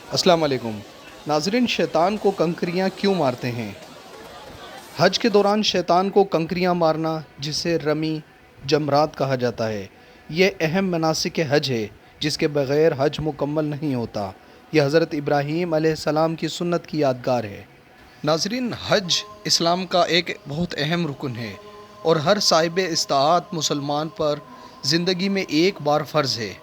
السلام علیکم ناظرین، شیطان کو کنکریاں کیوں مارتے ہیں؟ حج کے دوران شیطان کو کنکریاں مارنا، جسے رمی جمرات کہا جاتا ہے، یہ اہم مناسک حج ہے جس کے بغیر حج مکمل نہیں ہوتا۔ یہ حضرت ابراہیم علیہ السلام کی سنت کی یادگار ہے۔ ناظرین، حج اسلام کا ایک بہت اہم رکن ہے اور ہر صاحب استطاعت مسلمان پر زندگی میں ایک بار فرض ہے۔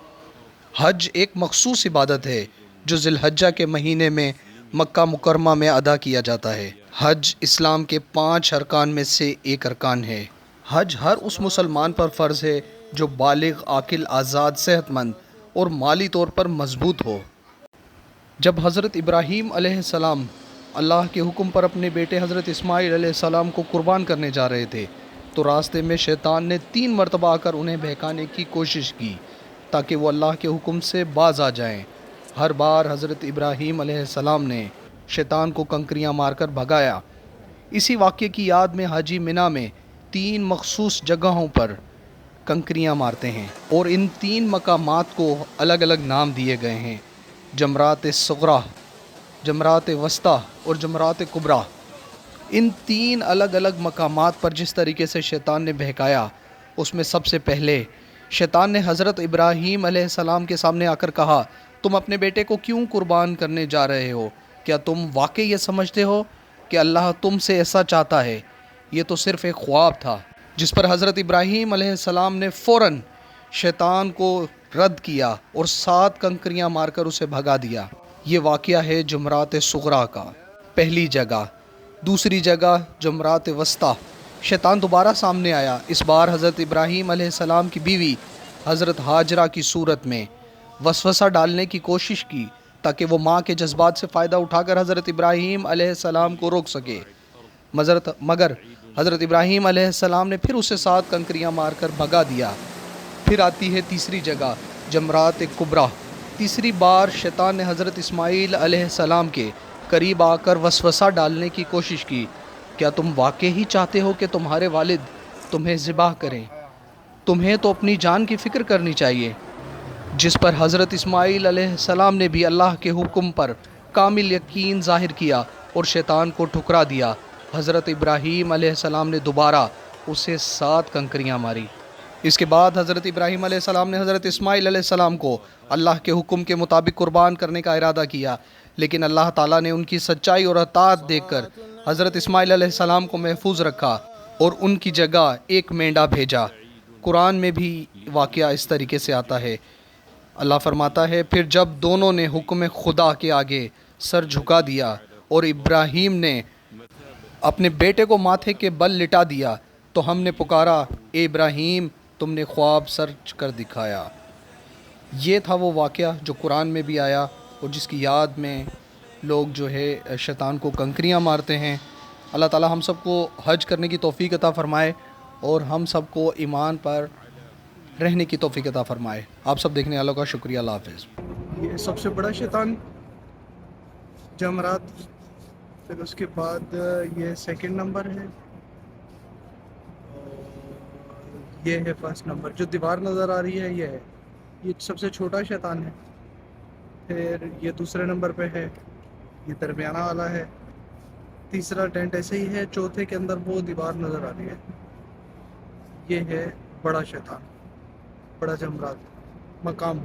حج ایک مخصوص عبادت ہے جو ذی الحجہ کے مہینے میں مکہ مکرمہ میں ادا کیا جاتا ہے۔ حج اسلام کے 5 ارکان میں سے ایک ارکان ہے۔ حج ہر اس مسلمان پر فرض ہے جو بالغ، عاقل، آزاد، صحت مند اور مالی طور پر مضبوط ہو۔ جب حضرت ابراہیم علیہ السلام اللہ کے حکم پر اپنے بیٹے حضرت اسماعیل علیہ السلام کو قربان کرنے جا رہے تھے تو راستے میں شیطان نے 3 مرتبہ آ کر انہیں بہکانے کی کوشش کی تاکہ وہ اللہ کے حکم سے باز آ جائیں۔ ہر بار حضرت ابراہیم علیہ السلام نے شیطان کو کنکریاں مار کر بھگایا۔ اسی واقعے کی یاد میں حاجی منی میں 3 مخصوص جگہوں پر کنکریاں مارتے ہیں اور ان 3 مقامات کو الگ الگ نام دیے گئے ہیں: جمرات صغریٰ، جمرات وسطیٰ اور جمرات کبریٰ۔ ان 3 الگ الگ مقامات پر جس طریقے سے شیطان نے بہکایا، اس میں سب سے پہلے شیطان نے حضرت ابراہیم علیہ السلام کے سامنے آ کر کہا، تم اپنے بیٹے کو کیوں قربان کرنے جا رہے ہو؟ کیا تم واقعی یہ سمجھتے ہو کہ اللہ تم سے ایسا چاہتا ہے؟ یہ تو صرف ایک خواب تھا۔ جس پر حضرت ابراہیم علیہ السلام نے فوراً شیطان کو رد کیا اور 7 کنکریاں مار کر اسے بھگا دیا۔ یہ واقعہ ہے جمرات صغریٰ کا، پہلی جگہ۔ دوسری جگہ جمرات وسطیٰ، شیطان دوبارہ سامنے آیا، اس بار حضرت ابراہیم علیہ السلام کی بیوی حضرت ہاجرہ کی صورت میں۔ وسوسہ ڈالنے کی کوشش کی تاکہ وہ ماں کے جذبات سے فائدہ اٹھا کر حضرت ابراہیم علیہ السلام کو روک سکے، مگر حضرت ابراہیم علیہ السلام نے پھر اسے 7 کنکریاں مار کر بھگا دیا۔ پھر آتی ہے تیسری جگہ، جمرات کبریٰ۔ تیسری بار شیطان نے حضرت اسماعیل علیہ السلام کے قریب آ کر وسوسہ ڈالنے کی کوشش کی، کیا تم واقعی چاہتے ہو کہ تمہارے والد تمہیں ذبح کریں؟ تمہیں تو اپنی جان کی فکر کرنی چاہیے۔ جس پر حضرت اسماعیل علیہ السلام نے بھی اللہ کے حکم پر کامل یقین ظاہر کیا اور شیطان کو ٹھکرا دیا۔ حضرت ابراہیم علیہ السلام نے دوبارہ اسے 7 کنکریاں ماری۔ اس کے بعد حضرت ابراہیم علیہ السلام نے حضرت اسماعیل علیہ السلام کو اللہ کے حکم کے مطابق قربان کرنے کا ارادہ کیا، لیکن اللہ تعالیٰ نے ان کی سچائی اور اطاعت دیکھ کر حضرت اسماعیل علیہ السلام کو محفوظ رکھا اور ان کی جگہ ایک مینڈا بھیجا۔ قرآن میں بھی واقعہ اس طریقے سے آتا ہے۔ اللہ فرماتا ہے، پھر جب دونوں نے حکم خدا کے آگے سر جھکا دیا اور ابراہیم نے اپنے بیٹے کو ماتھے کے بل لٹا دیا تو ہم نے پکارا، اے ابراہیم، تم نے خواب سچ کر دکھایا۔ یہ تھا وہ واقعہ جو قرآن میں بھی آیا اور جس کی یاد میں لوگ جو ہے شیطان کو کنکریاں مارتے ہیں۔ اللہ تعالی ہم سب کو حج کرنے کی توفیق عطا فرمائے اور ہم سب کو ایمان پر رہنے کی توفیق عطا فرمائے۔ آپ سب دیکھنے والوں کا شکریہ۔ اللہ حافظ۔ یہ سب سے بڑا شیطان جمرات، پھر اس کے بعد یہ سیکنڈ نمبر ہے، یہ ہے فرسٹ نمبر۔ جو دیوار نظر آ رہی ہے یہ سب سے چھوٹا شیطان ہے۔ پھر یہ دوسرے نمبر پہ ہے، یہ درمیانہ والا ہے، تیسرا ٹینٹ ایسے ہی ہے، چوتھے کے اندر وہ دیوار نظر آ رہی ہے، یہ ہے بڑا شیطان، بڑا جمرات مقام۔